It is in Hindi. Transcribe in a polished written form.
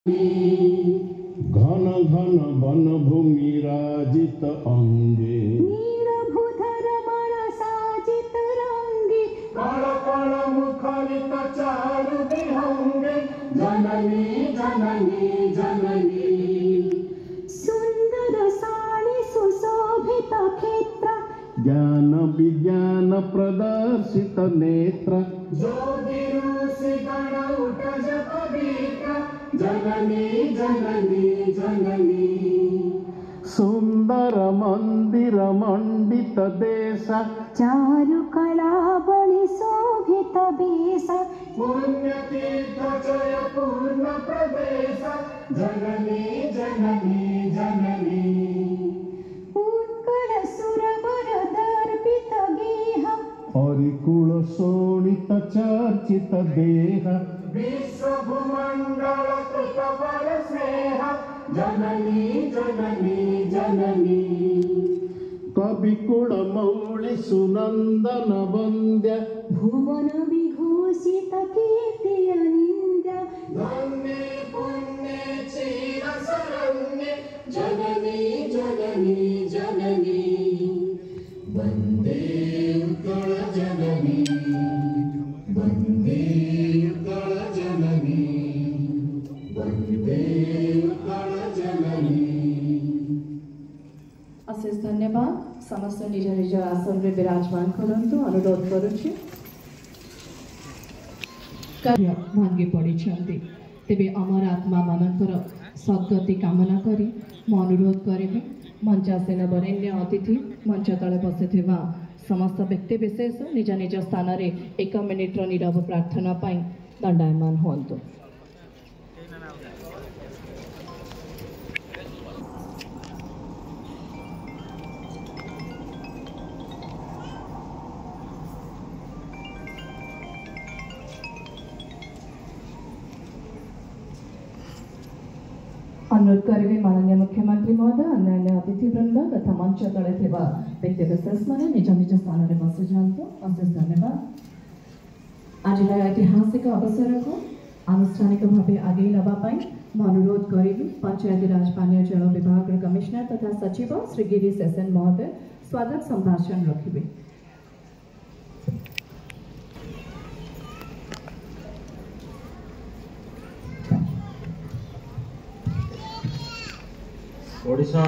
घन घन वन भूमि राजित अंगे नीलभूधर बण साजित रंगे कण कण मुखरित चारु विहंगे जननी जननी जननी सुंदर साणी सुशोभित क्षेत्र ज्ञान विज्ञान प्रदर्शित नेत्र ज्योतिरुषि गण उठज पवित्र जननी जननी जननी सुंदर मंदिर मंडित देश चारु कला बणि शोभित वेश पुण्यतीर्थ जय पूर्ण प्रदेश जननी जननी जननी उत्कल सुरवर दर्पित गेह हरिकुल शोणित चर्चित देह विश्व भूमंडल कृत बल स्नेह जननी जननी जननी कविकुल मौलि सुनंदन वंद्य भुवन विभूषित कीर्ति अनिंद्य धन्य पुण्य चिर शरण्य जननी जननी जननी वंदे उत्कल जननी वंदे उत्कल जननी वंदे उत्कल जननी। अशेष धन्यवाद। समस्त निज निज आसन में विराजमान करंतु अनुरोध करुछि कार्य भांगी पड़ी तेबे अमर आत्मा मानकर सद्गति कामना करी मु अनुरोध करेबी मंचासीन वरेण्य अतिथि मंच तले बसी समस्त व्यक्ति विशेष निज निज स्थान रे 1 मिनिट नीरव प्रार्थना पाई दंडायमान होंतु। अनुरोध करेंगे माननीय मुख्यमंत्री महोदय अन्य अतिथि वृंद तथा मंच तले व्यक्ति विशेष मैंने निज निज स्थान में बसी जातु। अशेष धन्यवाद। आज ऐतिहासिक अवसर को आनुष्ठानिक भाव आगे नापी अनुरोध करी पंचायतीराज पानीय जल विभाग कमिश्नर तथा सचिव श्री गिरीश एसएन महोदय स्वागत संभाषण रखिबे। ओडिशा